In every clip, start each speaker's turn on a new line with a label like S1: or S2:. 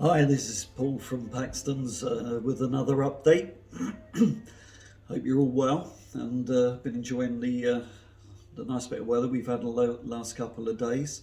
S1: Hi, this is Paul from Paxtons with another update. Hope you're all well and been enjoying the nice bit of weather we've had the last couple of days.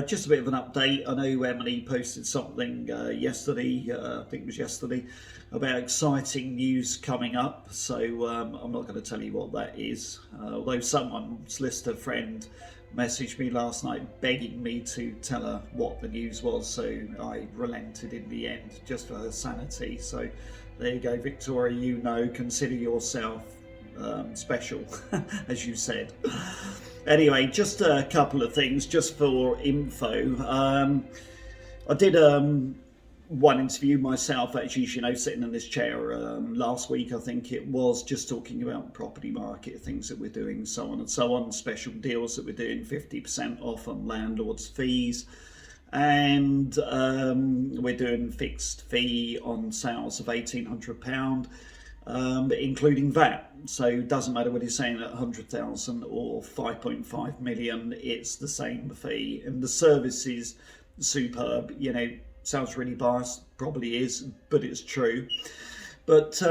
S1: Just a bit of an update. I know Emily posted something yesterday, I think it was yesterday, about exciting news coming up. So I'm not going to tell you what that is. Although someone, solicitor friend, messaged me last night begging me to tell her what the news was. So I relented in the end just for her sanity. So there you go, Victoria. Consider yourself special, as you said. Anyway, just a couple of things just for info. I did one interview myself, actually, sitting in this chair last week, I think it was, just talking about property market, things that we're doing, so on and so on, special deals that we're doing, 50% off on landlords' fees. And we're doing fixed fee on sales of £1,800. Including VAT. So it doesn't matter whether you're saying at 100,000 or 5.5 million, it's the same fee. And the service is superb. Sounds really biased, probably is, but it's true. But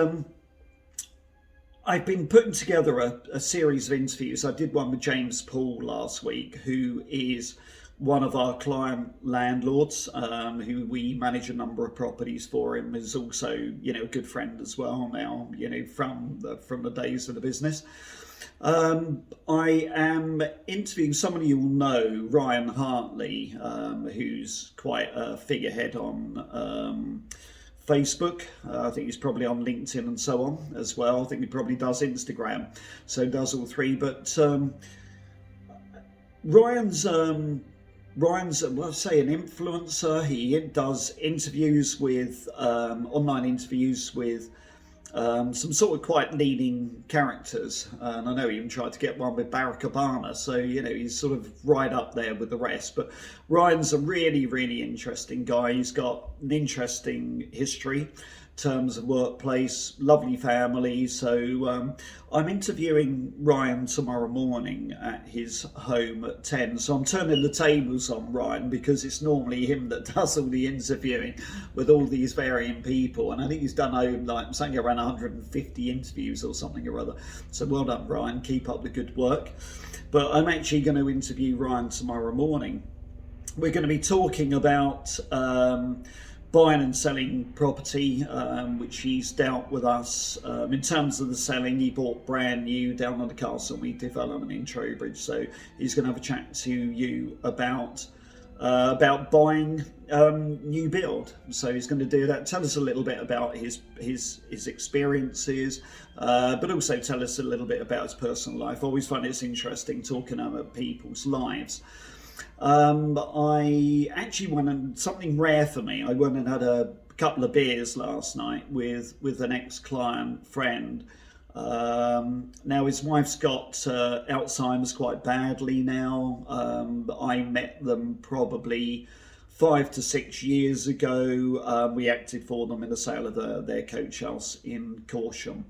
S1: I've been putting together a series of interviews. I did one with James Paul last week, who is one of our client landlords, who we manage a number of properties for him, is also, a good friend as well now, from the days of the business. I am interviewing someone you'll know, Ryan Hartley, who's quite a figurehead on Facebook. I think he's probably on LinkedIn and so on as well. I think he probably does Instagram, so does all three. But Ryan's well, say an influencer. He does interviews with online interviews with some sort of quite leading characters, and I know he even tried to get one with Barack Obama, so he's sort of right up there with the rest. But Ryan's a really, really interesting guy. He's got an interesting history in terms of workplace, lovely family. So I'm interviewing Ryan tomorrow morning at his home at 10. So I'm turning the tables on Ryan, because it's normally him that does all the interviewing with all these varying people. And I think he's done something around 150 interviews or something or other. So well done, Ryan. Keep up the good work. But I'm actually going to interview Ryan tomorrow morning. We're going to be talking about buying and selling property, which he's dealt with us. In terms of the selling, he bought brand new down on the Castlemead development in Trowbridge. So he's going to have a chat to you about buying new build. So he's going to do that. Tell us a little bit about his experiences, but also tell us a little bit about his personal life. I always find it's interesting talking about people's lives. I actually went and something rare for me. I went and had a couple of beers last night with an ex-client friend. Now his wife's got Alzheimer's quite badly now. I met them probably 5 to 6 years ago. We acted for them in the sale of their coach house in Corsham.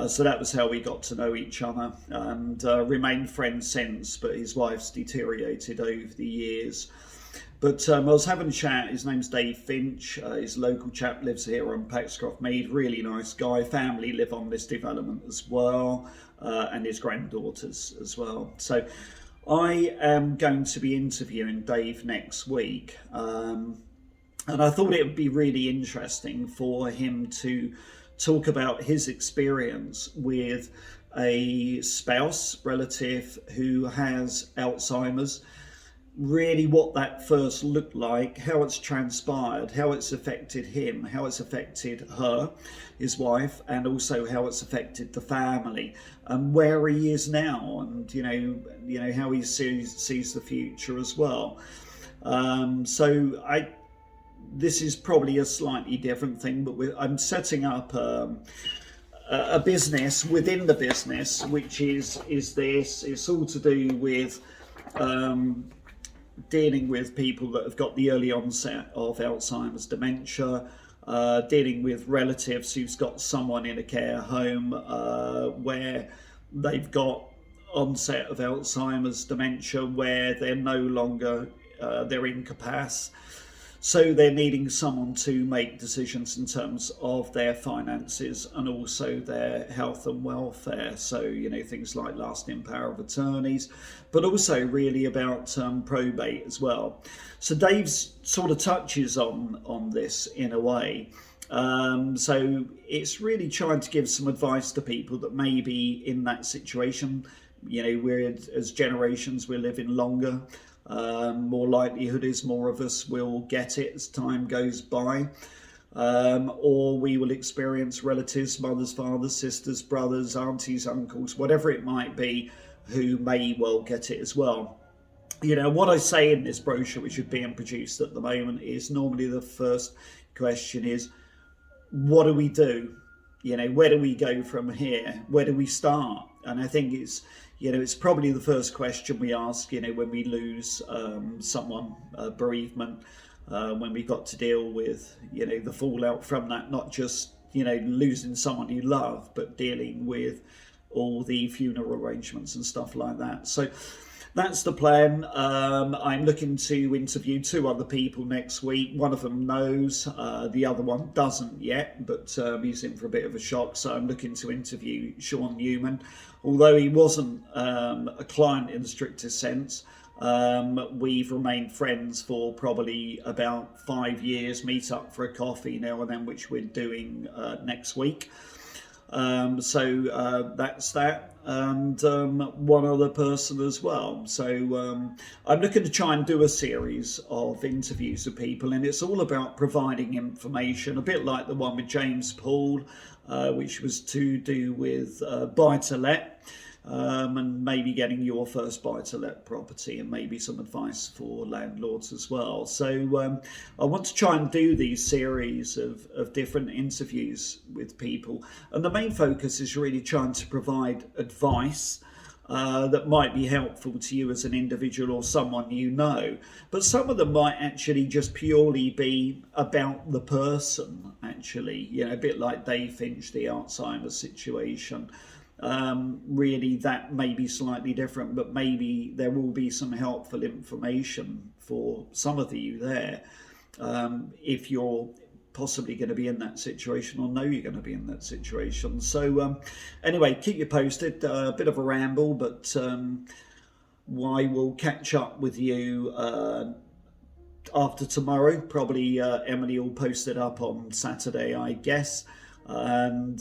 S1: So that was how we got to know each other, and remained friends since, but his wife's deteriorated over the years. But I was having a chat. His name's Dave Finch. He's a local chap, lives here on Paxtons Mead. Really nice guy. Family live on this development as well, and his granddaughters as well. So I am going to be interviewing Dave next week, and I thought it would be really interesting for him to talk about his experience with a spouse relative who has Alzheimer's, really what that first looked like, how it's transpired, how it's affected him, how it's affected her, his wife, and also how it's affected the family, and where he is now, and how he sees the future as well. This is probably a slightly different thing, but I'm setting up a business within the business, which is this. It's all to do with dealing with people that have got the early onset of Alzheimer's dementia, dealing with relatives who's got someone in a care home where they've got onset of Alzheimer's dementia, where they're no longer, they're incapacitated. So they're needing someone to make decisions in terms of their finances and also their health and welfare. So, things like lasting power of attorneys, but also really about probate as well. So Dave's sort of touches on this in a way. So it's really trying to give some advice to people that may be in that situation. We're, as generations, we're living longer. More likelihood is more of us will get it as time goes by, or we will experience relatives, mothers, fathers, sisters, brothers, aunties, uncles, whatever it might be, who may well get it as well. What I say in this brochure, which is being produced at the moment, is normally the first question is, what do we do? Where do we go from here? Where do we start? And I think it's probably the first question we ask, when we lose someone, bereavement, when we got to deal with, the fallout from that, not just, losing someone you love, but dealing with all the funeral arrangements and stuff like that. So that's the plan. I'm looking to interview 2 other people next week. One of them knows, the other one doesn't yet, but he's in for a bit of a shock. So I'm looking to interview Sean Newman. Although he wasn't a client in the strictest sense, we've remained friends for probably about 5 years, meet up for a coffee now and then, which we're doing next week. So that's that, and one other person as well. So I'm looking to try and do a series of interviews with people, and it's all about providing information, a bit like the one with James Paul, which was to do with buy-to-let. And maybe getting your first buy-to-let property, and maybe some advice for landlords as well. So I want to try and do these series of different interviews with people, and the main focus is really trying to provide advice that might be helpful to you as an individual or someone but some of them might actually just purely be about the person, actually, a bit like Dave Finch, the Alzheimer situation. Really, that may be slightly different, but maybe there will be some helpful information for some of you there, if you're possibly going to be in that situation or know you're going to be in that situation. So anyway, keep you posted. A bit of a ramble, but I will catch up with you after tomorrow. Probably Emily will post it up on Saturday, I guess. And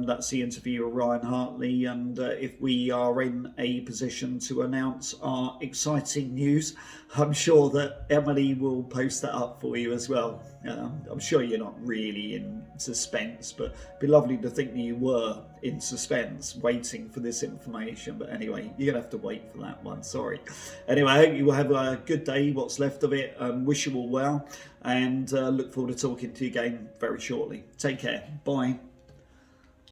S1: that's the interview with Ryan Hartley, and if we are in a position to announce our exciting news, I'm sure that Emily will post that up for you as well. I'm sure you're not really in suspense, but it'd be lovely to think that you were in suspense waiting for this information. But anyway, you're gonna have to wait for that one, sorry. Anyway, I hope you will have a good day, what's left of it. Wish you all well, and look forward to talking to you again very shortly. Take care. Bye.